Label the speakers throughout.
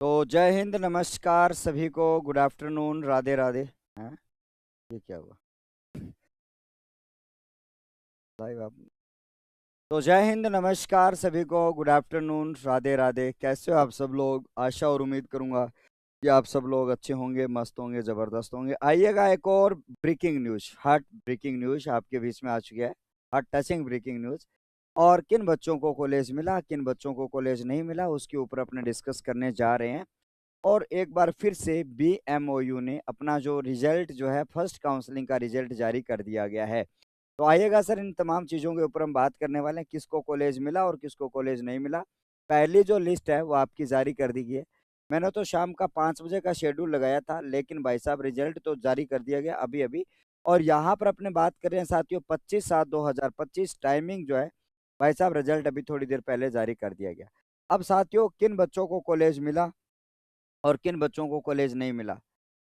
Speaker 1: तो जय हिंद, नमस्कार सभी को, गुड आफ्टरनून, राधे राधे। हैं? ये क्या हुआ भाई आप? तो जय हिंद, नमस्कार सभी को, गुड आफ्टरनून, राधे राधे। कैसे हो आप सब लोग? आशा और उम्मीद करूंगा कि आप सब लोग अच्छे होंगे, मस्त होंगे, जबरदस्त होंगे। आइएगा, एक और breaking news, heart breaking news आपके बीच में आ चुकी है। Heart touching breaking news. और किन बच्चों को कॉलेज मिला, किन बच्चों को कॉलेज नहीं मिला, उसके ऊपर अपने डिस्कस करने जा रहे हैं। और एक बार फिर से बीएमओयू ने अपना जो रिजल्ट जो है, फर्स्ट काउंसलिंग का रिजल्ट जारी कर दिया गया है। तो आइएगा सर, इन तमाम चीज़ों के ऊपर हम बात करने वाले हैं, किसको कॉलेज मिला और किसको कॉलेज नहीं मिला। पहली जो लिस्ट है वो आपकी जारी कर दी गई है। मैंने तो शाम का 5 बजे का शेड्यूल लगाया था, लेकिन भाई साहब रिजल्ट तो जारी कर दिया गया अभी अभी। और यहाँ पर अपने बात कर रहे हैं साथियों, 25/7/2025 टाइमिंग जो है, भाई साहब रिजल्ट अभी थोड़ी देर पहले जारी कर दिया गया। अब साथियों, किन बच्चों को कॉलेज मिला और किन बच्चों को कॉलेज नहीं मिला,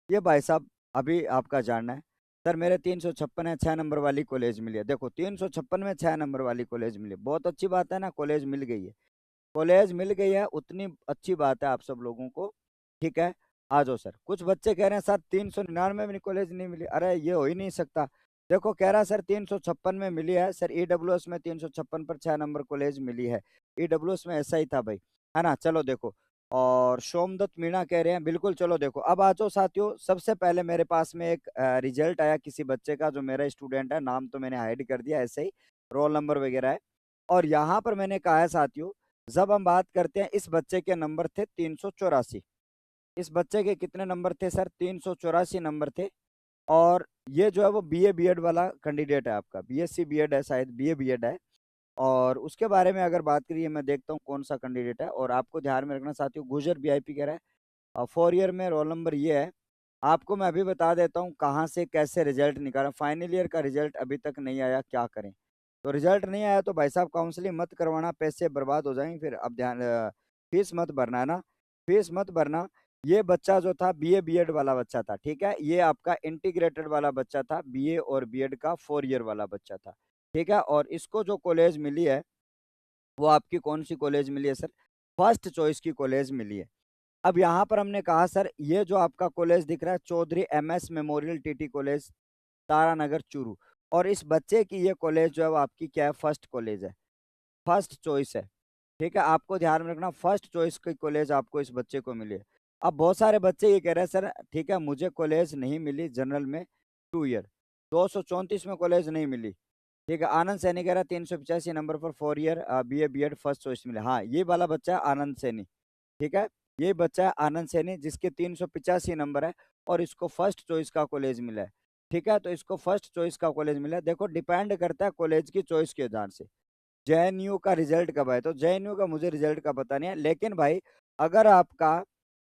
Speaker 1: ये भाई साहब अभी आपका जानना है। सर मेरे 356 है, 6 नंबर वाली कॉलेज मिली है। देखो, 356 में 6 नंबर वाली कॉलेज मिली, बहुत अच्छी बात है ना, कॉलेज मिल गई है। कॉलेज मिल गई है, उतनी अच्छी बात है आप सब लोगों को। ठीक है, आ जाओ सर। कुछ बच्चे कह रहे हैं सर 399 में भी कॉलेज नहीं मिली। अरे ये हो ही नहीं सकता। देखो, कह रहा है सर 356 में मिली है। सर ईडब्ल्यूएस में 356 पर 6 नंबर कॉलेज मिली है। ईडब्ल्यूएस में ऐसा ही था भाई, है ना। चलो देखो, और सोमदत्त मीणा कह रहे हैं बिल्कुल। चलो देखो, अब आ जाओ साथियों। सबसे पहले मेरे पास में एक रिजल्ट आया किसी बच्चे का, जो मेरा स्टूडेंट है, नाम तो मैंने हाइड कर दिया, ऐसे ही रोल नंबर वगैरह है। और यहाँ पर मैंने कहा है साथियों, जब हम बात करते हैं, इस बच्चे के नंबर थे 384। इस बच्चे के कितने नंबर थे सर? 384 नंबर थे। और ये जो है वो बीए बीएड वाला कैंडिडेट है आपका, बीएससी बीएड है, शायद बीए बीएड है। और उसके बारे में अगर बात करिए, मैं देखता हूँ कौन सा कैंडिडेट है। और आपको ध्यान में रखना साथियों, गुजर वीआईपी कह रहा है। और 4 ईयर में रोल नंबर ये है। आपको मैं अभी बता देता हूँ कहाँ से कैसे रिजल्ट निकाला। फाइनल ईयर का रिजल्ट अभी तक नहीं आया, क्या करें। तो रिजल्ट नहीं आया तो भाई साहब काउंसलिंग मत करवाना, पैसे बर्बाद हो जाएंगे फिर। अब ध्यान, फीस मत भरना, है ना, फीस मत भरना। ये बच्चा जो था बीए बीएड वाला बच्चा था, ठीक है। ये आपका इंटीग्रेटेड वाला बच्चा था, बीए और बीएड का 4 ईयर वाला बच्चा था, ठीक है। और इसको जो कॉलेज मिली है, वो आपकी कौन सी कॉलेज मिली है सर? फर्स्ट चॉइस की कॉलेज मिली है। अब यहाँ पर हमने कहा सर, ये जो आपका कॉलेज दिख रहा है, Chaudhary MS memorial TT college, Taranagar Churu. और इस बच्चे की ये कॉलेज जो है वो आपकी क्या है? फर्स्ट कॉलेज है, फर्स्ट चॉइस है। ठीक है, आपको ध्यान में रखना, फर्स्ट चॉइस की कॉलेज आपको इस बच्चे को मिली है। अब बहुत सारे बच्चे ये कह रहे हैं सर, ठीक है, मुझे कॉलेज नहीं मिली जनरल में 2 ईयर, 234 में कॉलेज नहीं मिली। ठीक है, आनंद सैनी कह रहा है 385 नंबर पर 4 year BA BEd first choice मिले। हाँ, ये वाला बच्चा है आनंद सैनी। ठीक है, ये बच्चा है आनंद सैनी, जिसके 385 नंबर है और इसको फर्स्ट चॉइस का कॉलेज मिला है। ठीक है, तो इसको फर्स्ट चॉइस का कॉलेज मिला है। देखो, डिपेंड करता है कॉलेज की चॉइस के आधार से। जेएनयू का रिजल्ट कब आया? तो जेएनयू का मुझे रिजल्ट का पता नहीं है, लेकिन भाई अगर आपका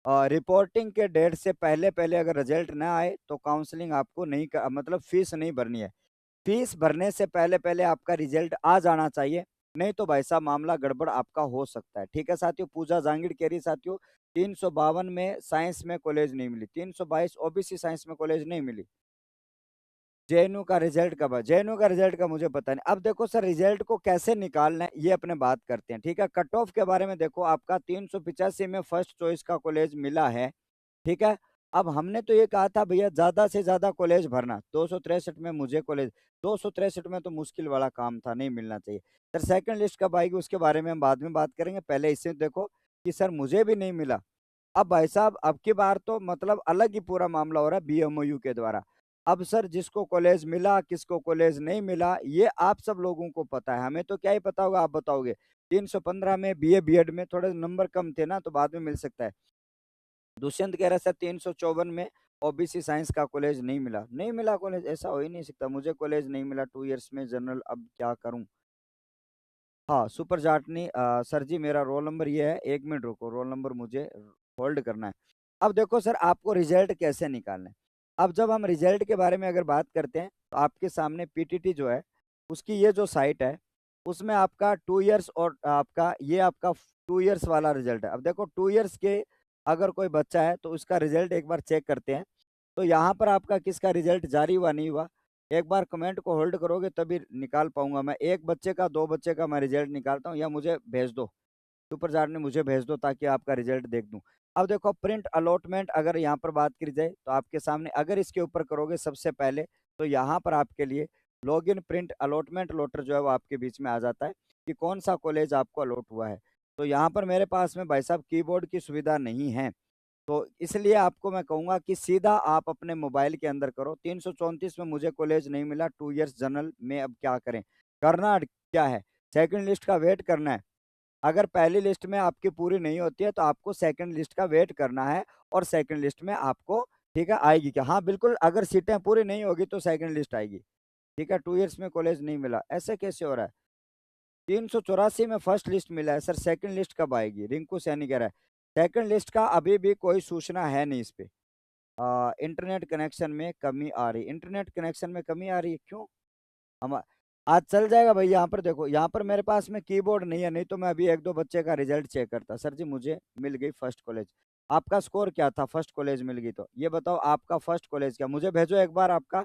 Speaker 1: रिपोर्टिंग के डेट से पहले पहले अगर रिजल्ट ना आए तो काउंसलिंग आपको नहीं मतलब फीस नहीं भरनी है। फीस भरने से पहले पहले आपका रिजल्ट आ जाना चाहिए, नहीं तो भाई साहब मामला गड़बड़ आपका हो सकता है। ठीक है साथियों, पूजा जांगिड़ कह रही साथियों 352 में साइंस में कॉलेज नहीं मिली, 322 ओबीसी साइंस में कॉलेज नहीं मिली। जेएनयू का रिजल्ट कब है? जेएनयू का रिजल्ट का मुझे पता नहीं। अब देखो सर, रिजल्ट को कैसे निकालना है ये अपने बात करते हैं। ठीक है, कट ऑफ के बारे में देखो, आपका 385 में फर्स्ट चॉइस का कॉलेज मिला है। ठीक है, अब हमने तो ये कहा था भैया ज्यादा से ज्यादा कॉलेज भरना, 263 में मुझे कॉलेज, 263 में तो मुश्किल वाला काम था, नहीं मिलना चाहिए। सर सेकंड लिस्ट कब आएगी उसके बारे में हम बाद में बात करेंगे, पहले इससे देखो कि सर मुझे भी नहीं मिला। अब भाई साहब अब की बार तो मतलब अलग ही पूरा मामला हो रहा है बीएमओयू के द्वारा। अब सर जिसको कॉलेज मिला, किसको कॉलेज नहीं मिला, ये आप सब लोगों को पता है, हमें तो क्या ही पता होगा, आप बताओगे। 315 में बीए बीएड में थोड़े नंबर कम थे ना, तो बाद में मिल सकता है। दुष्यंत कह रहा है सर 354 में ओबीसी साइंस का कॉलेज नहीं मिला, नहीं मिला कॉलेज, ऐसा हो ही नहीं सकता। मुझे कॉलेज नहीं मिला 2 ईयर्स में जनरल, अब क्या करूं। हाँ, सुपर जाटनी सर जी, मेरा रोल नंबर ये है, 1 मिनट रुको, रोल नंबर मुझे होल्ड करना है। अब देखो सर, आपको रिजल्ट कैसे निकालना है। अब जब हम रिजल्ट के बारे में अगर बात करते हैं, तो आपके सामने पीटीटी जो है, उसकी ये जो साइट है, उसमें आपका 2 ईयर्स और आपका ये आपका 2 ईयर्स वाला रिजल्ट है। अब देखो 2 ईयर्स के अगर कोई बच्चा है तो उसका रिजल्ट एक बार चेक करते हैं। तो यहाँ पर आपका किसका रिजल्ट जारी हुआ नहीं हुआ, एक बार कमेंट को होल्ड करोगे तभी निकाल पाऊंगा मैं। एक बच्चे का, दो बच्चे का मैं रिजल्ट निकालता हूँ, या मुझे भेज दो, सुपर चार्ट ने मुझे भेज दो ताकि आपका रिजल्ट देख दूं। अब देखो प्रिंट अलॉटमेंट अगर यहाँ पर बात करी जाए तो आपके सामने अगर इसके ऊपर करोगे सबसे पहले तो यहाँ पर आपके लिए लॉगिन प्रिंट अलॉटमेंट लोटर जो है वो आपके बीच में आ जाता है कि कौन सा कॉलेज आपको अलॉट हुआ है। तो यहाँ पर मेरे पास में भाई साहब कीबोर्ड की सुविधा नहीं है, तो इसलिए आपको मैं कहूँगा कि सीधा आप अपने मोबाइल के अंदर करो। 334 में मुझे कॉलेज नहीं मिला 2 इयर्स जनरल में, अब क्या करें? करना क्या है? सेकंड लिस्ट का वेट करना है। अगर पहली लिस्ट में आपकी पूरी नहीं होती है तो आपको सेकंड लिस्ट का वेट करना है और सेकंड लिस्ट में आपको ठीक है आएगी क्या? हाँ, बिल्कुल अगर सीटें पूरी नहीं होगी तो सेकंड लिस्ट आएगी। ठीक है, 2 इयर्स में कॉलेज नहीं मिला, ऐसे कैसे हो रहा है? 384 में फर्स्ट लिस्ट मिला है सर, सेकंड लिस्ट कब आएगी? रिंकू सैनी कह रहा है। सेकंड लिस्ट का अभी भी कोई सूचना है नहीं इस पे। इंटरनेट कनेक्शन में कमी आ रही, इंटरनेट कनेक्शन में कमी आ रही है क्यों? हम आज चल जाएगा भाई। यहाँ पर देखो, यहाँ पर मेरे पास में कीबोर्ड नहीं है, नहीं तो मैं अभी एक दो बच्चे का रिजल्ट चेक करता। सर जी मुझे मिल गई फर्स्ट कॉलेज। आपका स्कोर क्या था? फर्स्ट कॉलेज मिल गई तो ये बताओ आपका फर्स्ट कॉलेज क्या? मुझे भेजो एक बार आपका,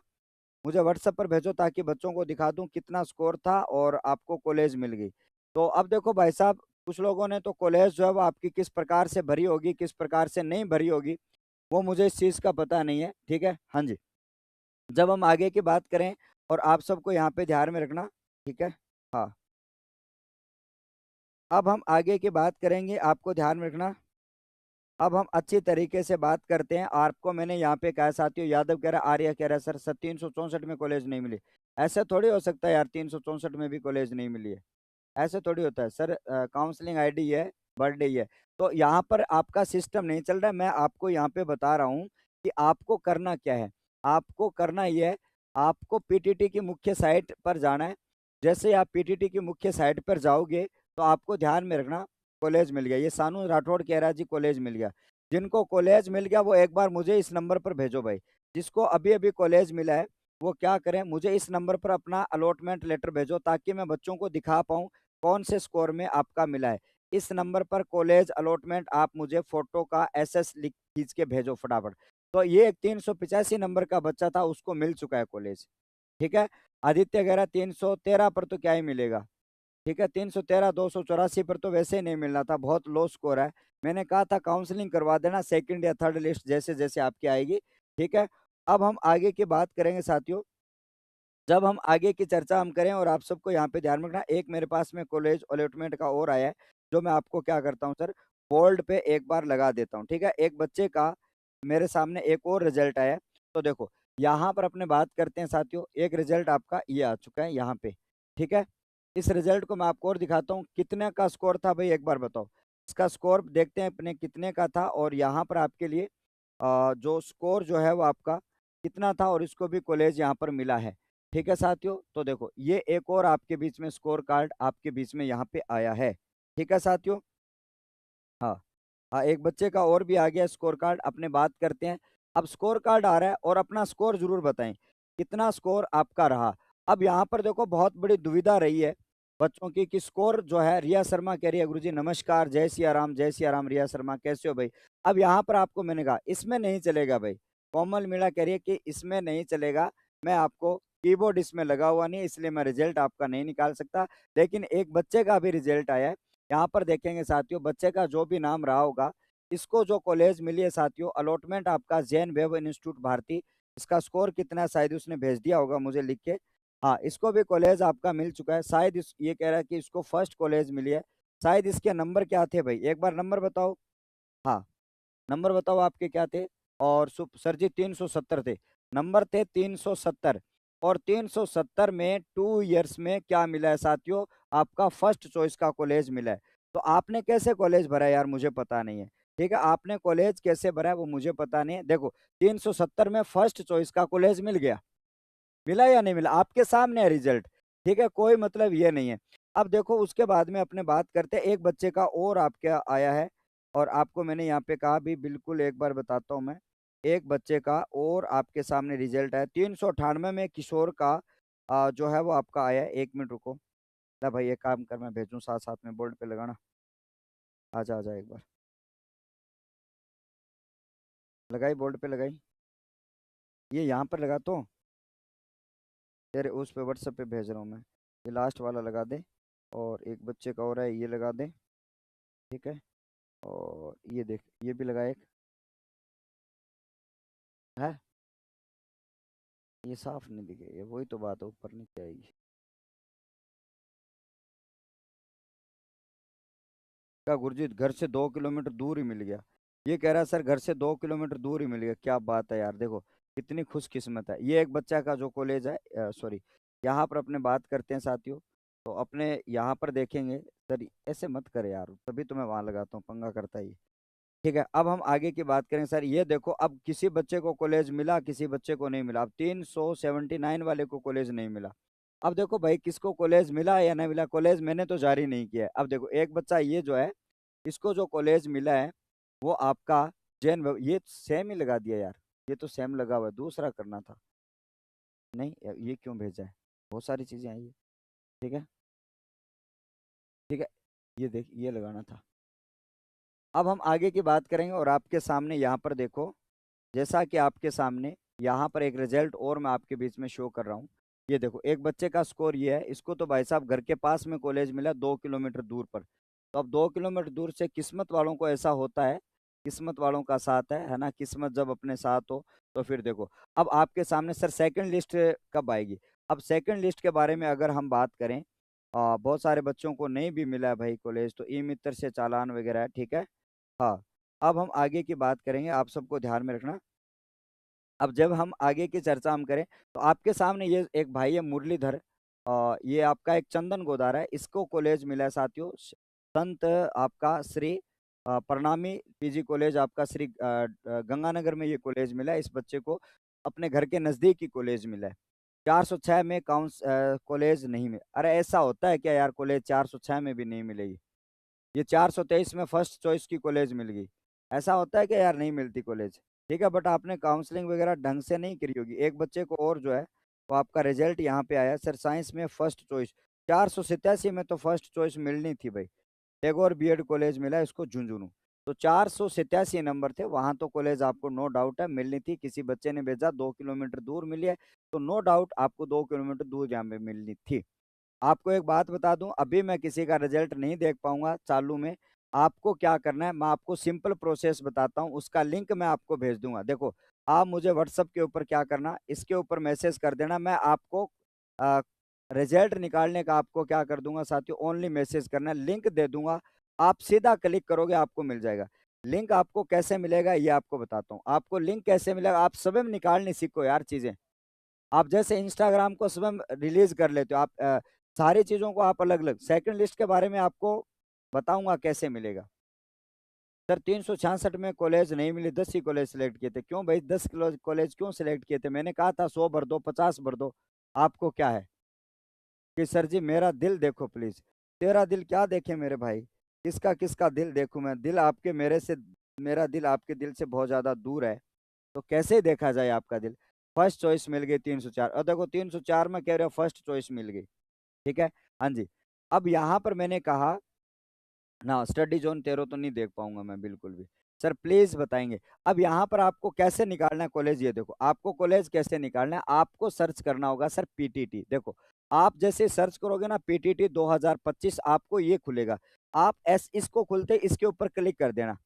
Speaker 1: मुझे व्हाट्सएप पर भेजो ताकि बच्चों को दिखा दूं कितना स्कोर था और आपको कॉलेज मिल गई। तो अब देखो भाई साहब, कुछ लोगों ने तो कॉलेज जो है वो आपकी किस प्रकार से भरी होगी किस प्रकार से नहीं भरी होगी वो मुझे इस चीज़ का पता नहीं है। ठीक है, हाँ जी। जब हम आगे की बात करें और आप सबको यहाँ पे ध्यान में रखना, ठीक है। हाँ, अब हम आगे की बात करेंगे, आपको ध्यान में रखना। अब हम अच्छी तरीके से बात करते हैं। आपको मैंने यहाँ पे कहा, साथियों यादव कह रहा है, आर्या कह रहा है सर 364 में कॉलेज नहीं मिली। ऐसे थोड़ी हो सकता है यार, 364 में भी कॉलेज नहीं मिली है, ऐसे थोड़ी होता है सर। काउंसलिंग आईडी है, बर्थडे है। तो यहाँ पर आपका सिस्टम नहीं चल रहा है, मैं आपको यहाँ पे बता रहा हूँ कि आपको करना क्या है। आपको करना ये है, आपको पीटीटी की मुख्य साइट पर जाना है। जैसे आप पीटीटी की मुख्य साइट पर जाओगे तो आपको ध्यान में रखना कॉलेज मिल गया। ये सानू राठौड़ कह रहा है जी कॉलेज मिल गया। जिनको कॉलेज मिल गया वो एक बार मुझे इस नंबर पर भेजो भाई। जिसको अभी अभी कॉलेज मिला है वो क्या करें, मुझे इस नंबर पर अपना अलॉटमेंट लेटर भेजो ताकि मैं बच्चों को दिखा पाऊँ कौन से स्कोर में आपका मिला है। इस नंबर पर कॉलेज अलॉटमेंट आप मुझे फोटो का एसएस लिख खींच के भेजो फटाफट। तो ये एक 385 नंबर का बच्चा था, उसको मिल चुका है कॉलेज। ठीक है, आदित्य कह रहा 313 पर तो क्या ही मिलेगा। ठीक है, 313 284 पर तो वैसे ही नहीं मिलना था, बहुत लो स्कोर है। मैंने कहा था काउंसलिंग करवा देना, सेकंड या थर्ड लिस्ट जैसे जैसे आपकी आएगी। ठीक है, अब हम आगे की बात करेंगे साथियों। जब हम आगे की चर्चा हम करें और आप सबको यहाँ पे ध्यान रखना, एक मेरे पास में कॉलेज अलॉटमेंट का और आया है जो मैं आपको क्या करता हूँ सर, बोल्ड पे एक बार लगा देता हूँ। ठीक है, एक बच्चे का मेरे सामने एक और रिजल्ट आया है। तो देखो यहाँ पर अपने बात करते हैं साथियों, एक रिजल्ट आपका ये आ चुका है यहाँ पे। ठीक है, इस रिजल्ट को मैं आपको और दिखाता हूँ कितने का स्कोर था भाई, एक बार बताओ। इसका स्कोर देखते हैं अपने कितने का था, और यहाँ पर आपके लिए जो स्कोर जो है वो आपका कितना था और इसको भी कॉलेज यहाँ पर मिला है। ठीक है साथियों, तो देखो ये एक और आपके बीच में स्कोर कार्ड आपके बीच में यहाँ पे आया है। ठीक है साथियों, हाँ। हाँ, एक बच्चे का और भी आ गया स्कोर कार्ड, अपने बात करते हैं। अब स्कोर कार्ड आ रहा है और अपना स्कोर जरूर बताएं कितना स्कोर आपका रहा। अब यहाँ पर देखो बहुत बड़ी दुविधा रही है बच्चों की कि स्कोर जो है, रिया शर्मा कह रही है गुरुजी नमस्कार, जय सिया राम, जय सिया राम। रिया शर्मा कैसे हो भाई? अब यहाँ पर आपको मैंने कहा इसमें नहीं चलेगा भाई। कोमल मीणा कह रही है कि इसमें नहीं चलेगा, मैं आपको कीबोर्ड इसमें लगा हुआ नहीं है इसलिए मैं रिजल्ट आपका नहीं निकाल सकता। लेकिन एक बच्चे का भी रिजल्ट आया है, यहाँ पर देखेंगे साथियों, बच्चे का जो भी नाम रहा होगा, इसको जो कॉलेज मिली है साथियों, अलॉटमेंट आपका जैन वेब इंस्टीट्यूट भारती। इसका स्कोर कितना है शायद उसने भेज दिया होगा मुझे लिख के। हाँ, इसको भी कॉलेज आपका मिल चुका है शायद। ये कह रहा है कि इसको फर्स्ट कॉलेज मिली है। शायद इसके नंबर क्या थे भाई, एक बार नंबर बताओ। हाँ, नंबर बताओ आपके क्या थे? और सर जी 370 थे, नंबर थे 370। और 370 में 2 इयर्स में क्या मिला है साथियों, आपका फर्स्ट चॉइस का कॉलेज मिला है। तो आपने कैसे कॉलेज भरा है यार, मुझे पता नहीं है। ठीक है, आपने कॉलेज कैसे भरा है वो मुझे पता नहीं है। देखो 370 में फर्स्ट चॉइस का कॉलेज मिल गया, मिला या नहीं मिला आपके सामने है रिजल्ट। ठीक है, कोई मतलब ये नहीं है। अब देखो उसके बाद में अपने बात करते हैं, एक बच्चे का और आपके आया है और आपको मैंने यहाँ पे कहा भी, बिल्कुल एक बार बताता हूँ मैं। एक बच्चे का और आपके सामने रिजल्ट है 398 में किशोर का जो है वो आपका आया है। 1 मिनट रुको, ना भाई एक काम कर, मैं भेजूँ साथ साथ में, बोर्ड पे लगाना। आजा आजा एक बार, लगाई बोर्ड पे लगाई, ये यहाँ पर लगा तो तेरे उस पे व्हाट्सएप पे भेज रहा हूँ मैं। ये लास्ट वाला लगा दे, और एक बच्चे का हो रहा है ये लगा दे। ठीक है, और ये देख, ये भी लगा एक है। ये साफ नहीं दिखे, ये वही तो बात है, ऊपर नीचे आएगी। क्या गुरजीत, घर से 2 किलोमीटर दूर ही मिल गया? ये कह रहा है सर घर से 2 किलोमीटर दूर ही मिल गया, क्या बात है यार। देखो कितनी खुशकिस्मत है। ये एक बच्चा का जो कॉलेज है, सॉरी, यहाँ पर अपने बात करते हैं साथियों। तो अपने यहाँ पर देखेंगे सर, ऐसे मत करे यार, तभी तो मैं वहां लगाता हूँ, पंगा करता ही। ठीक है, अब हम आगे की बात करें सर। ये देखो, अब किसी बच्चे को कॉलेज मिला, किसी बच्चे को नहीं मिला। अब 379 वाले को कॉलेज नहीं मिला। अब देखो भाई, किसको कॉलेज मिला या नहीं मिला, कॉलेज मैंने तो जारी नहीं किया है। अब देखो, एक बच्चा ये जो है, इसको जो कॉलेज मिला है वो आपका ये सेम ही लगा दिया यार। ये तो सेम लगा हुआ है, दूसरा करना था। नहीं ये क्यों भेजा है, बहुत सारी चीजें आई है। ठीक है, ठीक है, ये देख, ये लगाना था। अब हम आगे की बात करेंगे, और आपके सामने यहाँ पर देखो, जैसा कि आपके सामने यहाँ पर एक रिजल्ट और मैं आपके बीच में शो कर रहा हूँ। ये देखो, एक बच्चे का स्कोर ये है, इसको तो भाई साहब घर के पास में कॉलेज मिला 2 किलोमीटर दूर पर। तो अब 2 किलोमीटर दूर से किस्मत वालों को ऐसा होता है, किस्मत वालों का साथ है ना, किस्मत जब अपने साथ हो तो फिर देखो। अब आपके सामने सर सेकंड लिस्ट कब आएगी? अब सेकंड लिस्ट के बारे में अगर हम बात करें, बहुत सारे बच्चों को नहीं भी मिला है भाई कॉलेज, तो ई मित्र से चालान वगैरह है, ठीक है। हाँ, अब हम आगे की बात करेंगे, आप सबको ध्यान में रखना। अब जब हम आगे की चर्चा हम करें, तो आपके सामने ये एक भाई है मुरलीधर, ये आपका एक चंदन गोदारा है, इसको कॉलेज मिला है साथियों, संत आपका श्री प्रणामी पीजी कॉलेज, आपका श्री गंगानगर में ये कॉलेज मिला है इस बच्चे को। अपने घर के नजदीक ही कॉलेज मिला है। 406 में कॉलेज नहीं मिला। अरे ऐसा होता है क्या यार, कॉलेज 406 में भी नहीं मिलेगी? ये 423 में फर्स्ट चॉइस की कॉलेज मिल गई। ऐसा होता है कि यार नहीं मिलती कॉलेज? ठीक है, बट आपने काउंसलिंग वगैरह ढंग से नहीं करी होगी। एक बच्चे को और जो है, वो आपका रिजल्ट यहाँ पे आया सर, साइंस में फर्स्ट चॉइस। 487 में तो फर्स्ट चॉइस मिलनी थी भाई। टैगोर बीएड कॉलेज मिला इसको, झुंझुनू। तो 487 नंबर थे, वहां तो कॉलेज आपको नो डाउट है मिलनी थी। किसी बच्चे ने भेजा 2 किलोमीटर दूर मिली है, तो नो डाउट आपको 2 किलोमीटर दूर यहाँ पे मिलनी थी। आपको एक बात बता दूं, अभी मैं किसी का रिजल्ट नहीं देख पाऊंगा चालू में। आपको क्या करना है, मैं आपको सिंपल प्रोसेस बताता हूं, उसका लिंक मैं आपको भेज दूंगा। देखो, आप मुझे व्हाट्सअप के ऊपर क्या करना, इसके ऊपर मैसेज कर देना, मैं आपको रिजल्ट निकालने का आपको क्या कर दूंगा साथियों, ओनली मैसेज करना है, लिंक दे दूंगा। आप सीधा क्लिक करोगे, आपको मिल जाएगा। लिंक आपको कैसे मिलेगा ये आपको बताता हूँ। आपको लिंक कैसे मिलेगा, आप स्वयं निकालने सीखो यार चीजें। आप जैसे इंस्टाग्राम को स्वयं रिलीज कर लेते हो, आप सारी चीजों को आप अलग अलग, सेकंड लिस्ट के बारे में आपको बताऊंगा कैसे मिलेगा। सर 366 में कॉलेज नहीं मिली, 10 ही कॉलेज सिलेक्ट किए थे। क्यों भाई 10 कॉलेज क्यों सिलेक्ट किए थे? मैंने कहा था 100 भर दो, 50 भर दो। आपको क्या है कि सर जी मेरा दिल देखो प्लीज। तेरा दिल क्या देखे मेरे भाई, किसका किसका दिल देखूं मैं? दिल आपके मेरे से, मेरा दिल आपके दिल से बहुत ज्यादा दूर है, तो कैसे देखा जाए आपका दिल? फर्स्ट चॉइस मिल गई 304, और देखो 304 में कह रहे हो फर्स्ट चॉइस मिल गई। ठीक है, हाँ जी। अब यहाँ पर मैंने कहा ना, स्टडी जोन तेरो तो नहीं देख पाऊंगा मैं बिल्कुल भी। सर प्लीज बताएंगे। अब यहाँ पर आपको कैसे निकालना है कॉलेज, ये देखो, आपको कॉलेज कैसे निकालना है, आपको सर्च करना होगा सर पीटीटी। देखो, आप जैसे सर्च करोगे ना पीटीटी 2025, आपको ये खुलेगा। आप इसको खुलते इसके ऊपर क्लिक कर देना।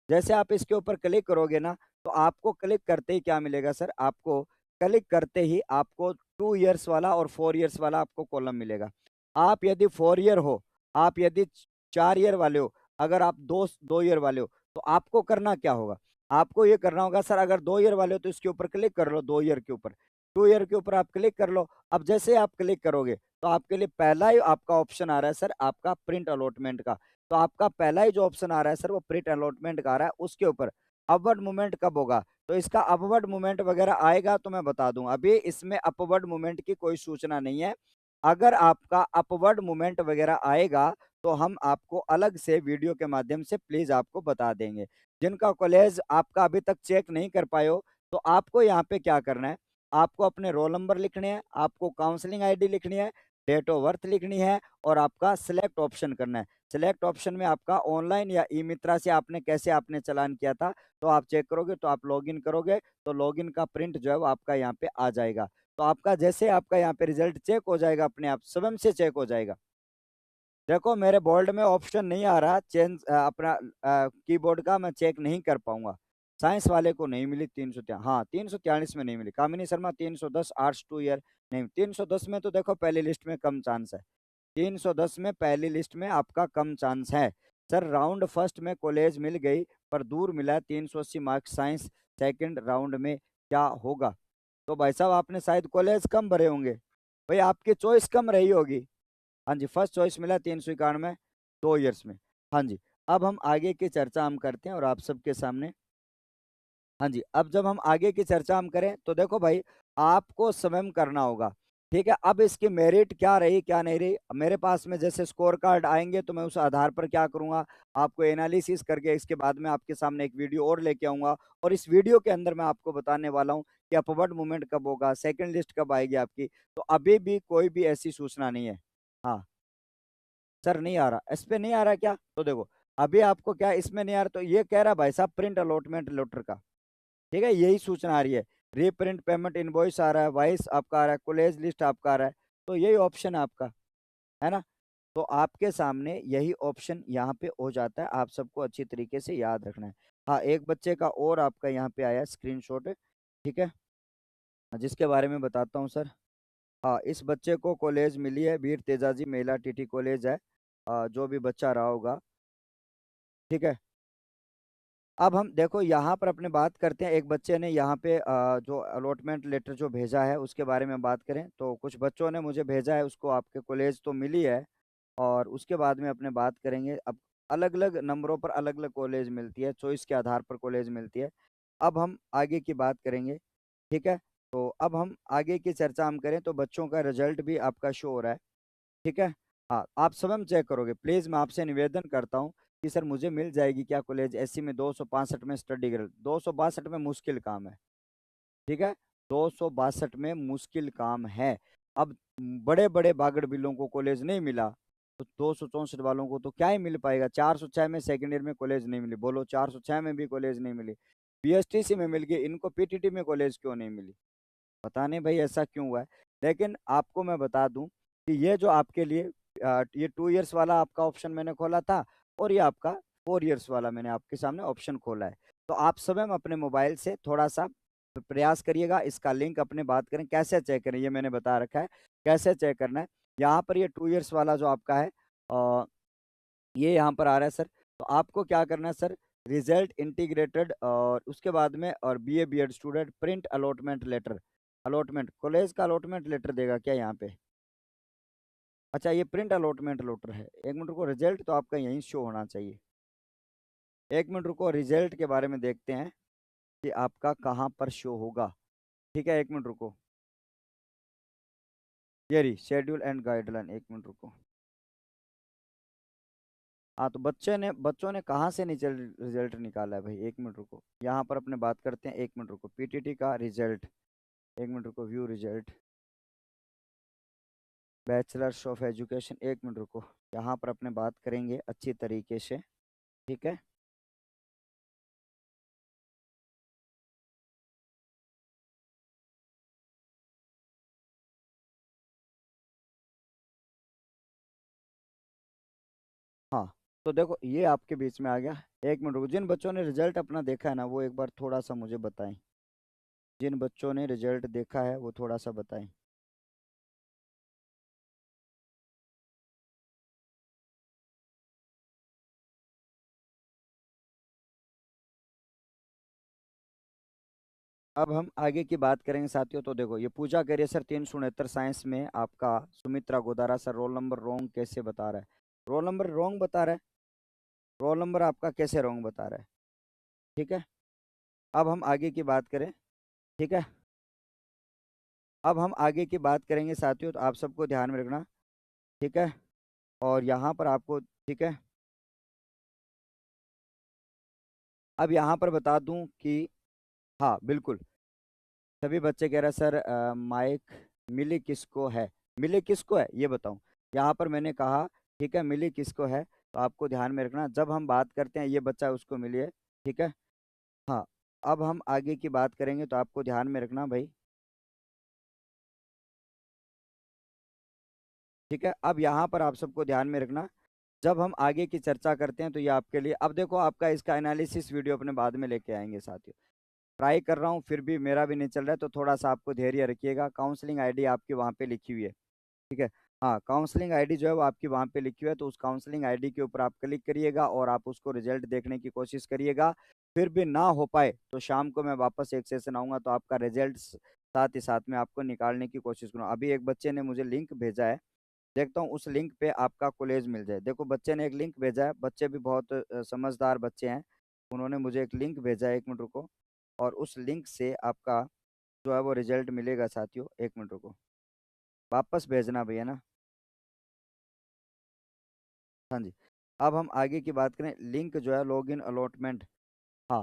Speaker 1: जैसे आप इसके ऊपर क्लिक करोगे ना, तो आपको क्लिक करते ही क्या मिलेगा सर, आपको क्लिक करते ही आपको 2 इयर्स वाला और 4 इयर्स वाला आपको कॉलम मिलेगा। आप यदि 4 ईयर हो, आप यदि 4 ईयर वाले हो, अगर आप 2 ईयर वाले हो, तो आपको करना क्या होगा? आपको ये करना होगा सर, अगर 2 ईयर वाले हो तो इसके ऊपर क्लिक कर लो, 2 ईयर के ऊपर। 2 ईयर के ऊपर आप क्लिक कर लो। अब जैसे आप क्लिक करोगे, तो आपके लिए पहला ही आपका ऑप्शन आ रहा है सर, आपका प्रिंट अलॉटमेंट का। तो आपका पहला ही जो ऑप्शन आ रहा है सर, वो प्रिंट अलॉटमेंट का आ रहा है। उसके ऊपर अपवर्ड मूवमेंट कब होगा, तो इसका अपवर्ड मूवमेंट वगैरह आएगा तो मैं बता दूं, अभी इसमें अपवर्ड मूवमेंट की कोई सूचना नहीं है। अगर आपका अपवर्ड मूवमेंट वगैरह आएगा, तो हम आपको अलग से वीडियो के माध्यम से प्लीज आपको बता देंगे। जिनका कॉलेज आपका अभी तक चेक नहीं कर पाए हो, तो आपको यहाँ पे क्या करना है, आपको अपने रोल नंबर लिखने हैं, आपको काउंसलिंग आईडी लिखनी है, डेट ऑफ बर्थ लिखनी है, और आपका सिलेक्ट ऑप्शन करना है। सिलेक्ट ऑप्शन में आपका ऑनलाइन या ई मित्रा से आपने कैसे आपने चलान किया था, तो आप चेक करोगे, तो आप लॉगिन करोगे, तो लॉगिन का प्रिंट जो है वो आपका यहाँ पे आ जाएगा। तो आपका जैसे आपका यहाँ पे रिजल्ट चेक हो जाएगा, अपने आप स्वयं से चेक हो जाएगा। देखो मेरे बोर्ड में ऑप्शन नहीं आ रहा चेंज, अपना कीबोर्ड का मैं चेक नहीं कर पाऊंगा। साइंस वाले को नहीं मिली 343, हाँ 343 में नहीं मिली। कामिनी शर्मा 310 आर्ट्स 2 ईयर नहीं, 310 में तो देखो पहली लिस्ट में कम चांस है। 310 में पहली लिस्ट में आपका कम चांस है। सर राउंड फर्स्ट में कॉलेज मिल गई पर दूर मिला 380 मार्क्स साइंस, सेकंड राउंड में क्या होगा? तो भाई साहब आपने शायद कॉलेज कम भरे होंगे, भाई आपकी चॉइस कम रही होगी। हाँ जी, फर्स्ट चॉइस मिला 391 2 ईयर्स में। हाँ जी, अब हम आगे की चर्चा हम करते हैं और आप सबके सामने। हाँ जी, अब जब हम आगे की चर्चा हम करें तो देखो भाई, आपको स्वयं करना होगा। ठीक है, अब इसकी मेरिट क्या रही क्या नहीं रही, मेरे पास में जैसे स्कोर कार्ड आएंगे तो मैं उस आधार पर क्या करूंगा, आपको एनालिसिस करके इसके बाद में आपके सामने एक वीडियो और लेके आऊंगा। और इस वीडियो के अंदर मैं आपको बताने वाला हूँ कि अपवर्ड मूवमेंट कब होगा, सेकंड लिस्ट कब आएगी आपकी। तो अभी भी कोई भी ऐसी सूचना नहीं है। हाँ सर नहीं आ रहा, इस पे नहीं आ रहा क्या? तो देखो अभी आपको क्या इसमें नहीं आ रहा, तो ये कह रहा भाई साहब प्रिंट अलॉटमेंट लेटर का। ठीक है, यही सूचना आ रही है। रीप्रिंट पेमेंट इनवॉइस आ रहा है, वाइस आपका आ रहा है, कॉलेज लिस्ट आपका आ रहा है। तो यही ऑप्शन है आपका, है ना? तो आपके सामने यही ऑप्शन यहाँ पे हो जाता है, आप सबको अच्छी तरीके से याद रखना है। हाँ एक बच्चे का और आपका यहाँ पे आया स्क्रीनशॉट, ठीक है, जिसके बारे में बताता हूँ सर। हाँ इस बच्चे को कॉलेज मिली है, वीर तेजाजी महिला टीटी कॉलेज है। जो भी बच्चा रहा होगा, ठीक है। अब हम देखो यहाँ पर अपने बात करते हैं, एक बच्चे ने यहाँ पे जो अलॉटमेंट लेटर जो भेजा है उसके बारे में बात करें तो कुछ बच्चों ने मुझे भेजा है, उसको आपके कॉलेज तो मिली है। और उसके बाद में अपने बात करेंगे। अब अलग अलग नंबरों पर अलग अलग कॉलेज मिलती है, चॉइस के आधार पर कॉलेज मिलती है। अब हम आगे की बात करेंगे, ठीक है। तो अब हम आगे की चर्चा हम करें तो बच्चों का रिजल्ट भी आपका शो हो रहा है, ठीक है। हाँ आप स्वयं चेक करोगे प्लीज, मैं आपसे निवेदन करता हूँ कि सर मुझे मिल जाएगी क्या कॉलेज ऐसी में 262 में स्टडी कर, 262 में मुश्किल काम है, ठीक है। 262 में मुश्किल काम है। अब बड़े बड़े बागड़ बिल्लों को कॉलेज नहीं मिला, तो 264 वालों को तो क्या ही मिल पाएगा। 406 में सेकेंड ईयर में कॉलेज नहीं मिली, बोलो 406 में भी कॉलेज नहीं मिली, बीएसटीसी में मिल गई, इनको पीटीटी में कॉलेज क्यों नहीं मिली? पता नहीं भाई ऐसा क्यों हुआ है। लेकिन आपको मैं बता दूं कि ये जो आपके लिए ये 2 ईयर्स वाला आपका ऑप्शन मैंने खोला था, और ये आपका 4 ईयर्स वाला मैंने आपके सामने ऑप्शन खोला है। तो आप स्वयं अपने मोबाइल से थोड़ा सा प्रयास करिएगा, इसका लिंक अपने बात करें कैसे चेक करें, ये मैंने बता रखा है कैसे चेक करना है। यहाँ पर ये 2 ईयर्स वाला जो आपका है, ये यहाँ पर आ रहा है सर। तो आपको क्या करना है सर, रिजल्ट इंटीग्रेटेड और उसके बाद में और BA BEd student print allotment letter, allotment college का अलॉटमेंट लेटर देगा क्या यहाँ पे? अच्छा ये प्रिंट अलॉटमेंट लेटर है, एक मिनट रुको, रिजल्ट तो आपका यहीं शो होना चाहिए। एक मिनट रुको, रिजल्ट के बारे में देखते हैं कि आपका कहाँ पर शो होगा। ठीक है एक मिनट रुको, ये रही शेड्यूल एंड गाइडलाइन, एक मिनट रुको। हाँ तो बच्चों ने कहाँ से नीचे रिजल्ट निकाला है भाई, एक मिनट रुको, यहाँ पर अपने बात करते हैं, एक मिनट रुको, पीटीटी का रिजल्ट, एक मिनट रुको, view result, bachelors of education, एक मिनट रुको, यहाँ पर अपने बात करेंगे अच्छी तरीके से, ठीक है। हाँ तो देखो ये आपके बीच में आ गया। एक मिनट रुको, जिन बच्चों ने रिजल्ट अपना देखा है ना वो एक बार थोड़ा सा मुझे बताएं, जिन बच्चों ने रिजल्ट देखा है वो थोड़ा सा बताएं। अब हम आगे की बात करेंगे साथियों। तो देखो ये पूजा करिए सर 369 साइंस में आपका Sumitra Godara sir, roll number wrong कैसे बता रहा है? रोल नंबर रॉन्ग बता रहा है, रोल नंबर आपका कैसे रॉन्ग बता रहा है? ठीक है, अब हम आगे की बात करें, ठीक है। अब हम आगे की बात करेंगे साथियों, तो आप सबको ध्यान में रखना, ठीक है। और यहाँ पर आपको, ठीक है, अब यहाँ पर बता दूं कि हाँ बिल्कुल, सभी बच्चे कह रहे हैं सर माइक मिली किसको है, मिली किसको है ये बताऊं। यहाँ पर मैंने कहा, ठीक है, मिली किसको है, तो आपको ध्यान में रखना जब हम बात करते हैं ये बच्चा उसको मिली है, ठीक है। हाँ अब हम आगे की बात करेंगे तो आपको ध्यान में रखना भाई। ठीक है, अब यहाँ पर आप सबको ध्यान में रखना, जब हम आगे की चर्चा करते हैं तो ये आपके लिए, अब देखो आपका इसका एनालिसिस वीडियो अपने बाद में लेके आएंगे साथियों। ट्राई कर रहा हूँ, फिर भी मेरा भी नहीं चल रहा है, तो थोड़ा सा आपको धैर्य रखिएगा। काउंसलिंग आईडी आपकी वहाँ पे लिखी हुई है, ठीक है। हाँ, काउंसलिंग आईडी जो है वो आपकी वहाँ पे लिखी हुई है, तो उस काउंसलिंग आईडी के ऊपर आप क्लिक करिएगा और आप उसको रिजल्ट देखने की कोशिश करिएगा। फिर भी ना हो पाए तो शाम को मैं वापस एक सेशन आऊँगा, तो आपका रिजल्ट साथ ही साथ में आपको निकालने की कोशिश करूँगा। अभी एक बच्चे ने मुझे लिंक भेजा है, देखता हूँ उस लिंक पे आपका कॉलेज मिल जाए। देखो बच्चे ने एक लिंक भेजा है, बच्चे भी बहुत समझदार बच्चे हैं। उन्होंने मुझे एक लिंक भेजा है, 1 मिनट रुको, और उस लिंक से आपका जो है वो रिजल्ट मिलेगा साथियों। 1 मिनट रुको, वापस भेजना भैया ना। हाँ जी, अब हम आगे की बात करें, लिंक जो है लॉगिन अलॉटमेंट। हाँ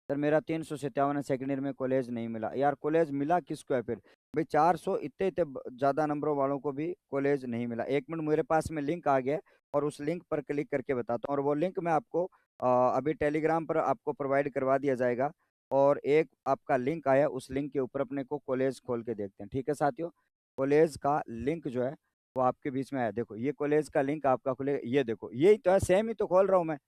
Speaker 1: सर, मेरा 357 है, सेकेंड ईयर में कॉलेज नहीं मिला। यार कॉलेज मिला किसको है फिर भाई? 400 इतने इतने ज़्यादा नंबरों वालों को भी कॉलेज नहीं मिला। 1 मिनट, मेरे पास में लिंक आ गया है, और उस लिंक पर क्लिक करके बताता हूँ, और वो लिंक मैं आपको अभी टेलीग्राम पर आपको प्रोवाइड करवा दिया जाएगा। और एक आपका लिंक आया, उस लिंक के ऊपर अपने को कॉलेज खोल के देखते हैं, ठीक है साथियों। कॉलेज का लिंक जो है वो आपके बीच में आया, देखो ये कॉलेज का लिंक आपका खुलेगा, ये देखो यही तो है, सेम ही तो खोल रहा हूँ मैं।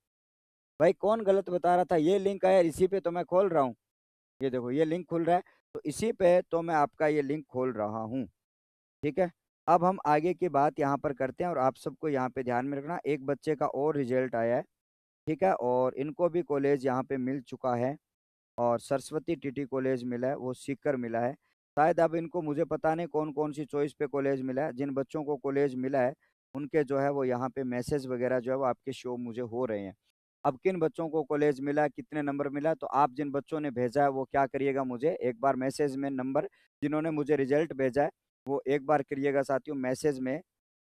Speaker 1: भाई कौन गलत बता रहा था? ये लिंक आया, इसी पे तो मैं खोल रहा हूँ। ये देखो ये लिंक खुल रहा है, तो इसी पे तो मैं आपका ये लिंक खोल रहा हूँ, ठीक है। अब हम आगे की बात यहाँ पर करते हैं, और आप सबको यहाँ पे ध्यान में रखना, एक बच्चे का और रिजल्ट आया है, ठीक है, और इनको भी कॉलेज यहाँ पे मिल चुका है। और सरस्वती टीटी कॉलेज मिला है, वो सीकर मिला है। शायद अब इनको, मुझे पता नहीं कौन कौन सी चॉइस पे कॉलेज मिला है। जिन बच्चों को कॉलेज मिला है उनके जो है वो यहाँ पे मैसेज वगैरह जो है वो आपके शो मुझे हो रहे हैं। अब किन बच्चों को कॉलेज मिला है, कितने नंबर मिला है, तो आप जिन बच्चों ने भेजा है वो क्या करिएगा, मुझे एक बार मैसेज में नंबर, जिन्होंने मुझे रिजल्ट भेजा है वो एक बार करिएगा साथियों मैसेज में।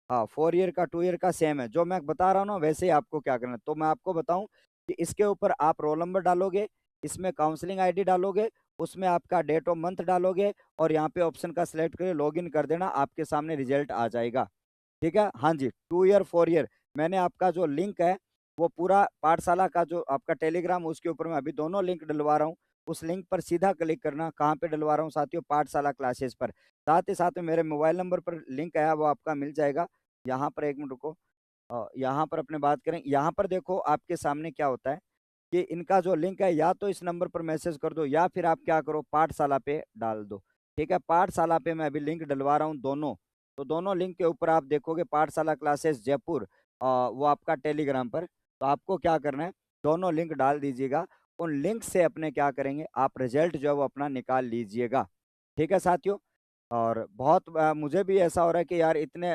Speaker 1: हाँ, 4 ईयर का 2 ईयर का सेम है, जो मैं बता रहा हूँ ना वैसे ही आपको क्या करना है। तो मैं आपको बताऊं कि इसके ऊपर आप रोल नंबर डालोगे, इसमें काउंसलिंग आईडी डालोगे, उसमें आपका डेट ऑफ मंथ डालोगे, और यहाँ पे ऑप्शन का सिलेक्ट करके लॉगिन कर देना, आपके सामने रिजल्ट आ जाएगा, ठीक है। हाँ जी, 2 ईयर 4 ईयर, मैंने आपका जो लिंक है वो पूरा पाठशाला का जो आपका टेलीग्राम, उसके ऊपर मैं अभी दोनों लिंक डलवा रहा हूँ। उस लिंक पर सीधा क्लिक करना, कहाँ पे डलवा रहा हूँ साथियों? पाठशाला क्लासेस पर। साथ ही साथ में मेरे मोबाइल नंबर पर लिंक आया, वो आपका मिल जाएगा। यहाँ पर 1 मिनट रुको, यहाँ पर अपने बात करें, यहाँ पर देखो आपके सामने क्या होता है कि इनका जो लिंक है, या तो इस नंबर पर मैसेज कर दो, या फिर आप क्या करो, पाठशाला पे डाल दो, ठीक है। पाठशाला पे मैं अभी लिंक डलवा रहा हूँ दोनों, तो दोनों लिंक के ऊपर आप देखोगे पाठशाला क्लासेस जयपुर, वो आपका टेलीग्राम पर। तो आपको क्या करना है, दोनों लिंक डाल दीजिएगा। उन लिंक से अपने क्या करेंगे, आप रिजल्ट जो है वो अपना निकाल लीजिएगा, ठीक है साथियों। और बहुत मुझे भी ऐसा हो रहा है कि यार इतने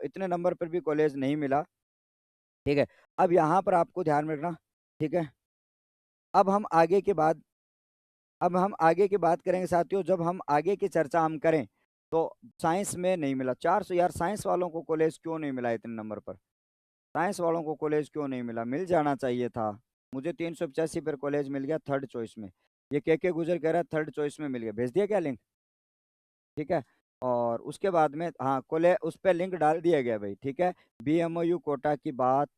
Speaker 1: इतने नंबर पर भी कॉलेज नहीं मिला, ठीक है। अब यहाँ पर आपको ध्यान में रखना, ठीक है। अब हम आगे की बात अब हम आगे की बात करेंगे साथियों, जब हम आगे की चर्चा हम करें, तो साइंस में नहीं मिला 400। यार साइंस वालों को कॉलेज क्यों नहीं मिला इतने नंबर पर? साइंस वालों को कॉलेज क्यों नहीं मिला? मिल जाना चाहिए था। मुझे 385 पर कॉलेज मिल गया थर्ड चॉइस में। ये के गुजर कह रहा है थर्ड चॉइस में मिल गया, भेज दिया क्या लिंक? ठीक है। और उसके बाद में हाँ, कॉलेज उस पर लिंक डाल दिया गया भाई, ठीक है। BMOU कोटा की बात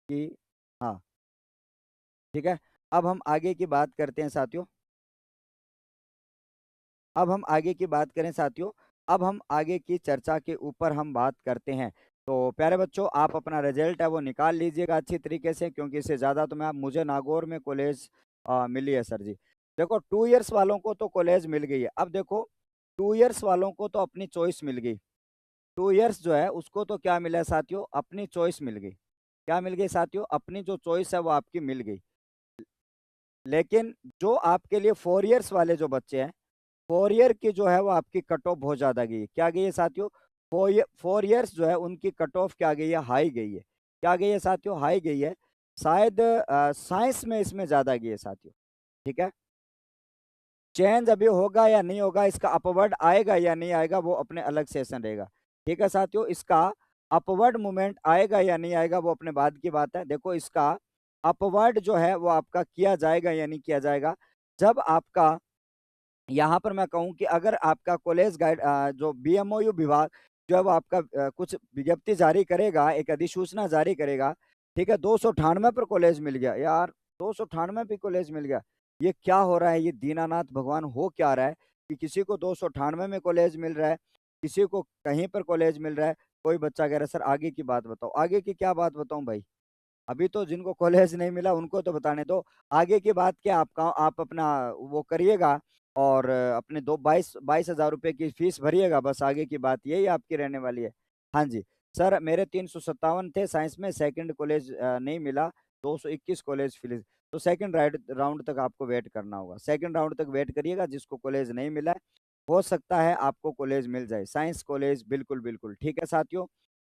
Speaker 1: की, हाँ ठीक है। अब हम आगे की बात करते हैं साथियों, अब हम आगे की बात करें साथियों, अब हम आगे की चर्चा के ऊपर हम बात करते हैं। तो प्यारे बच्चों, आप अपना रिजल्ट है वो निकाल लीजिएगा अच्छी तरीके से, क्योंकि इससे ज़्यादा तो मैं, मुझे नागौर में कॉलेज मिली है सर जी। देखो 2 ईयर्स वालों को तो कॉलेज मिल गई है। अब देखो 2 ईयर्स वालों को तो अपनी चॉइस मिल गई। 2 ईयर्स जो है उसको तो क्या मिला है साथियों, अपनी चॉइस मिल गई। क्या मिल गई साथियों? अपनी जो चॉइस है वो आपकी मिल गई। लेकिन जो आपके लिए 4 ईयर्स वाले जो बच्चे हैं, 4 ईयर की जो है वो आपकी कट ऑफ बहुत ज्यादा गई है। क्या गई है साथियों? 4 ईयर्स जो है उनकी कट ऑफ क्या गई है, हाई गई है। क्या गई है साथियों? हाई गई है। शायद साइंस में इसमें ज्यादा गई है साथियों, ठीक है। चेंज अभी होगा या नहीं होगा, इसका अपवर्ड आएगा या नहीं आएगा, वो अपने अलग सेशन रहेगा, ठीक है साथियों। इसका अपवर्ड मूवमेंट आएगा या नहीं आएगा वो अपने बाद की बात है। देखो इसका अपवर्ड जो है वो आपका किया जाएगा या नहीं किया जाएगा, जब आपका यहाँ पर मैं कहूँ कि अगर आपका कॉलेज गाइड जो BMOU विभाग जो है वो आपका कुछ विज्ञप्ति जारी करेगा, एक अधिसूचना जारी करेगा, ठीक है। 298 पर कॉलेज मिल गया यार, 298 पे कॉलेज मिल गया। ये क्या हो रहा है? ये दीनानाथ भगवान हो क्या रहा है कि किसी को 298 में कॉलेज मिल रहा है, किसी को कहीं पर कॉलेज मिल रहा है, कोई बच्चा कह रहा है सर आगे की बात बताओ। आगे की क्या बात बताऊं भाई? अभी तो जिनको कॉलेज नहीं मिला उनको तो बताने दो। आगे की बात क्या, आप अपना वो करिएगा और अपने दो 22,000 रुपए की फीस भरिएगा, बस आगे की बात यही आपकी रहने वाली है। हाँ जी। सर मेरे 357 थे साइंस में, सेकंड कॉलेज नहीं मिला, 221 कॉलेज फिल। तो सेकंड राउंड तक आपको वेट करना होगा, सेकंड राउंड तक वेट करिएगा। जिसको कॉलेज नहीं मिला है, हो सकता है आपको कॉलेज मिल जाए, साइंस कॉलेज, बिल्कुल बिल्कुल ठीक है साथियों।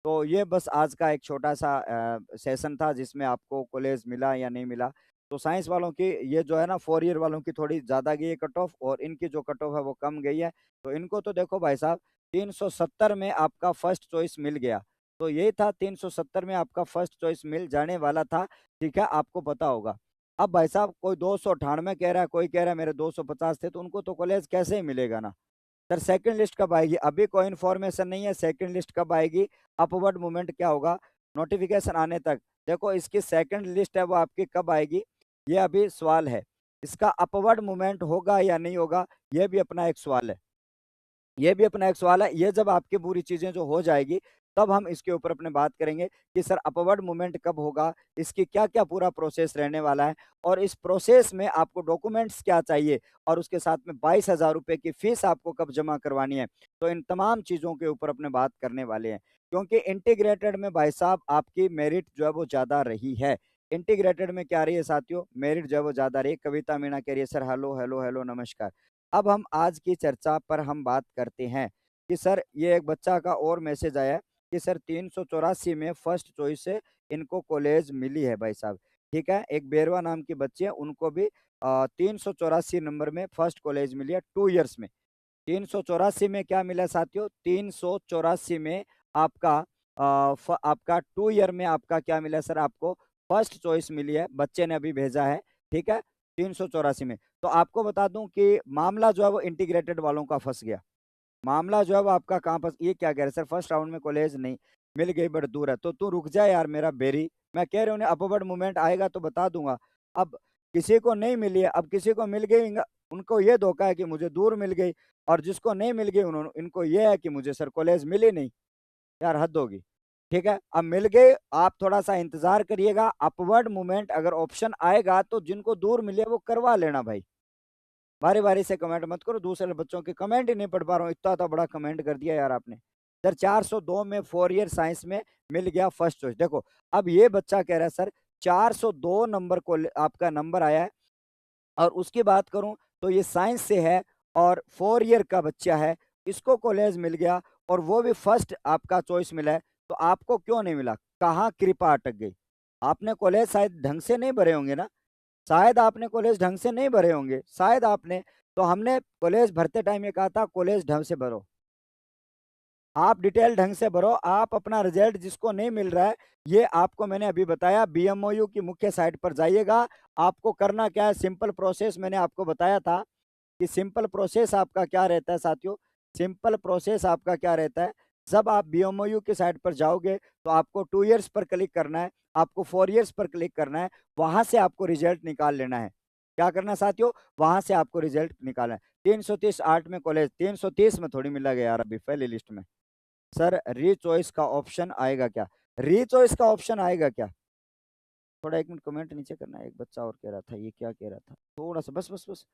Speaker 1: तो ये बस आज का एक छोटा सा सेशन था जिसमें आपको कॉलेज मिला या नहीं मिला। तो साइंस वालों की ये जो है ना, 4 ईयर वालों की थोड़ी ज़्यादा गई है कट ऑफ, और इनकी जो कट ऑफ है वो कम गई है। तो इनको तो देखो भाई साहब, 370 में आपका फर्स्ट चॉइस मिल गया। तो यही था, 370 में आपका फर्स्ट चॉइस मिल जाने वाला था। ठीक है, आपको पता होगा। अब भाई साहब कोई 298 कह रहा है, कोई कह रहा है मेरे 250 थे, तो उनको तो कॉलेज कैसे ही मिलेगा ना। सर सेकंड लिस्ट कब आएगी? अभी कोई इन्फॉर्मेशन नहीं है, सेकंड लिस्ट कब आएगी, अपवर्ड मूवमेंट क्या होगा, नोटिफिकेशन आने तक। देखो इसकी सेकंड लिस्ट है वो आपकी कब आएगी, ये अभी सवाल है। इसका अपवर्ड मूवमेंट होगा या नहीं होगा, ये भी अपना एक सवाल है। ये भी अपना एक सवाल है। ये जब आपकी पूरी चीजें जो हो जाएगी, तब हम इसके ऊपर अपने बात करेंगे कि सर अपवर्ड मूवमेंट कब होगा, इसकी क्या क्या पूरा प्रोसेस रहने वाला है, और इस प्रोसेस में आपको डॉक्यूमेंट्स क्या चाहिए, और उसके साथ में 22,000 रुपए की फीस आपको कब जमा करवानी है। तो इन तमाम चीजों के ऊपर अपने बात करने वाले हैं, क्योंकि इंटीग्रेटेड में भाई साहब आपकी मेरिट जो है वो ज्यादा रही है। इंटीग्रेटेड में क्या रही है साथियों, मेरिट जो है वो ज्यादा रही है। कविता मीणा कह रही है सर हेलो हेलो हेलो नमस्कार। अब हम आज की चर्चा पर हम बात करते हैं कि सर ये एक बच्चा का और मैसेज आया है कि सर 384 में फर्स्ट चॉइस से इनको कॉलेज मिली है भाई साहब। ठीक है, एक बेरवा नाम की बच्ची है, उनको भी 384 नंबर में फर्स्ट कॉलेज मिली है 2 इयर्स में। 384 में क्या मिला साथियों, 384 में आपका आपका 2 ईयर में आपका क्या मिला सर, आपको फर्स्ट चॉइस मिली है, बच्चे ने अभी भेजा है। ठीक है, 384 में। तो आपको बता दूं कि मामला जो है वो इंटीग्रेटेड वालों का फंस गया। मामला जो है वो आपका कहाँ फंस, ये क्या कह रहे हैं सर फर्स्ट राउंड में कॉलेज नहीं मिल गई, बड़ी दूर है। तो तू रुक जा यार मेरा बेरी, मैं कह रही हूँ अपवर्ड मूवमेंट आएगा तो बता दूंगा। अब किसी को नहीं मिली है, अब किसी को मिल गई, उनको ये धोखा है कि मुझे दूर मिल गई, और जिसको नहीं मिल गई उन्होंने, इनको ये है कि मुझे सर कॉलेज मिली नहीं। यार हद होगी। ठीक है, अब मिल गए, आप थोड़ा सा इंतजार करिएगा, अपवर्ड मूवमेंट अगर ऑप्शन आएगा तो जिनको दूर मिले वो करवा लेना भाई। बारी बारी से कमेंट मत करो, दूसरे बच्चों के कमेंट ही नहीं पढ़ पा रहा हूँ, इतना तो बड़ा कमेंट कर दिया यार आपने। सर 402 में 4 ईयर साइंस में मिल गया फर्स्ट चॉइस। देखो अब ये बच्चा कह रहा है सर 402 नंबर को आपका नंबर आया है, और उसकी बात करूं तो ये साइंस से है और 4 ईयर का बच्चा है, इसको कॉलेज मिल गया और वो भी फर्स्ट आपका चॉइस मिला है। तो आपको क्यों नहीं मिला, कहाँ कृपा अटक गई? आपने कॉलेज शायद ढंग से नहीं भरे होंगे ना, शायद आपने कॉलेज ढंग से नहीं भरे होंगे, शायद आपने। तो हमने कॉलेज भरते टाइम ये कहा था कॉलेज ढंग से भरो, आप डिटेल ढंग से भरो, आप अपना रिजल्ट जिसको नहीं मिल रहा है, ये आपको मैंने अभी बताया, बीएमओयू की मुख्य साइट पर जाइएगा। आपको करना क्या है, सिंपल प्रोसेस मैंने आपको बताया था कि सिंपल प्रोसेस आपका क्या रहता है साथियों। सिंपल प्रोसेस आपका क्या रहता है, जब आप बीएमओयू की साइट पर जाओगे तो आपको 2 इयर्स पर क्लिक करना है, आपको 4 इयर्स पर क्लिक करना है, वहां से आपको रिजल्ट निकाल लेना है। क्या करना है साथियों, वहां से आपको रिजल्ट निकालना है। 330 आर्ट में कॉलेज, 330 में थोड़ी मिला गया यार अभी पहली लिस्ट में। सर रीचॉइस का ऑप्शन आएगा क्या, रीचॉइस का ऑप्शन आएगा क्या? थोड़ा एक मिनट कमेंट नीचे करना है। एक बच्चा और कह रहा था, ये क्या कह रहा था, थोड़ा सा बस बस बस।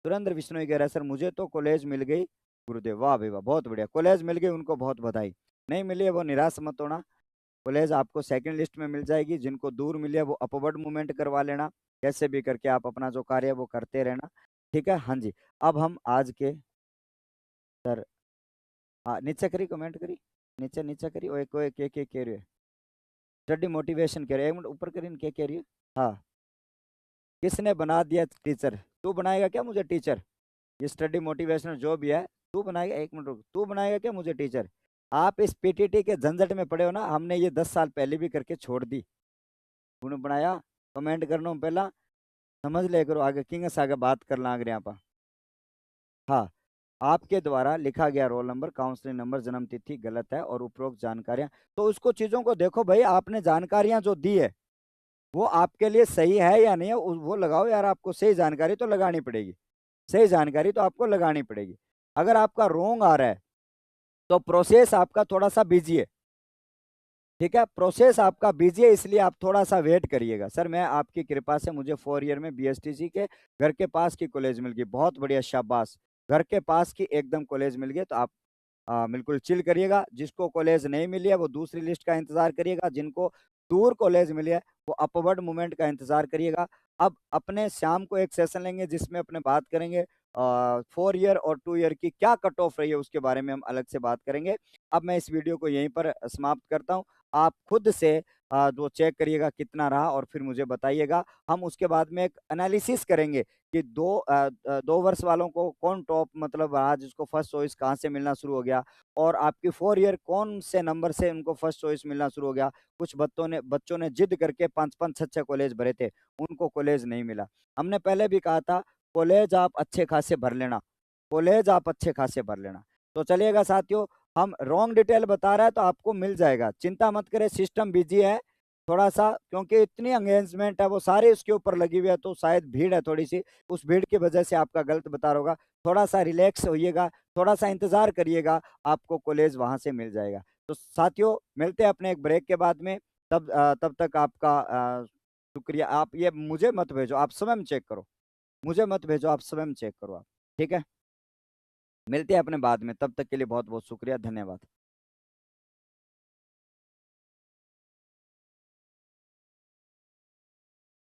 Speaker 1: सुरेंद्र बिश्नोई कह रहा है सर मुझे तो कॉलेज मिल गई गुरुदेव, वाह भाई वाह, बहुत बढ़िया, कॉलेज मिल गई, उनको बहुत बधाई। नहीं मिली है वो निराश मत होना, कॉलेज आपको सेकंड लिस्ट में मिल जाएगी। जिनको दूर मिले वो अपवर्ड मूवमेंट करवा लेना, कैसे भी करके आप अपना जो कार्य है वो करते रहना। ठीक है, हाँ जी। अब हम आज के सर, हाँ नीचे करी कमेंट करी, नीचे नीचे करी, ओए कोई के कह रही है, स्टडी मोटिवेशन कह रहे हैं, एक मिनट ऊपर करी, क्या कह रही है? हाँ, किसने बना दिया टीचर, तू बनाएगा क्या मुझे टीचर? ये स्टडी मोटिवेशनल जो भी है, तू बनाएगा, एक मिनट रुक, तू बनाएगा क्या मुझे टीचर? आप इस पीटीटी के झंझट में पड़े हो ना, हमने ये 10 साल पहले भी करके छोड़ दी। तूने बनाया, कमेंट करना पहला, समझ ले करो, आगे किंग से आगे बात करना आगे यहाँ पर। हाँ, आपके द्वारा लिखा गया रोल नंबर, काउंसलिंग नंबर, जन्म तिथि गलत है, और उपरोक्त जानकारियां, तो उसको चीजों को देखो भाई, आपने जानकारियां जो दी है वो आपके लिए सही है या नहीं है, वो लगाओ यार, आपको सही जानकारी तो लगानी पड़ेगी, सही जानकारी तो आपको लगानी पड़ेगी। अगर आपका रोंग आ रहा है तो तो प्रोसेस आपका थोड़ा सा बिजी है, ठीक है, प्रोसेस आपका बिजी है, इसलिए आप थोड़ा सा वेट करिएगा। सर मैं आपकी कृपा से मुझे 4 ईयर में बीएसटीसी के घर के पास की कॉलेज मिल गई, बहुत बढ़िया, शाबाश, घर के पास की एकदम कॉलेज मिल गई, तो आप बिल्कुल चिल करिएगा। जिसको कॉलेज नहीं मिली है वो दूसरी लिस्ट का इंतजार करिएगा, जिनको दूर कॉलेज मिली है वो अपवर्ड मूवमेंट का इंतजार करिएगा। अब अपने शाम को एक सेशन लेंगे जिसमें अपने बात करेंगे 4 ईयर और 2 ईयर की क्या कट ऑफ रही है, उसके बारे में हम अलग से बात करेंगे। अब मैं इस वीडियो को यहीं पर समाप्त करता हूँ। आप खुद से जो चेक करिएगा कितना रहा और फिर मुझे बताइएगा। हम उसके बाद में एक एनालिसिस करेंगे कि 2 वर्ष वालों को कौन टॉप मतलब रहा, जिसको फर्स्ट चॉइस कहाँ से मिलना शुरू हो गया, और आपकी 4 ईयर कौन से नंबर से उनको फर्स्ट चॉइस मिलना शुरू हो गया। कुछ बच्चों ने जिद करके 5-5 6-6 कॉलेज भरे थे, उनको कॉलेज नहीं मिला। हमने पहले भी कहा था कॉलेज आप अच्छे खासे भर लेना, कॉलेज आप अच्छे खासे भर लेना। तो चलिएगा साथियों, हम रॉन्ग डिटेल बता रहा है तो आपको मिल जाएगा, चिंता मत करें। सिस्टम बिजी है थोड़ा सा, क्योंकि इतनी एंगेजमेंट है वो सारे उसके ऊपर लगी हुई है, तो शायद भीड़ है थोड़ी सी, उस भीड़ की वजह से आपका गलत बता रहा होगा। थोड़ा सा रिलैक्स होइएगा, थोड़ा सा इंतजार करिएगा, आपको कॉलेज वहां से मिल जाएगा। तो साथियों मिलते हैं अपने एक ब्रेक के बाद में, तब तक आपका शुक्रिया। आप ये मुझे मत भेजो, आप स्वयं चेक करो, मुझे मत भेजो, आप स्वयं चेक करो आप, ठीक है। मिलते हैं अपने बाद में, तब तक के लिए बहुत बहुत शुक्रिया, धन्यवाद।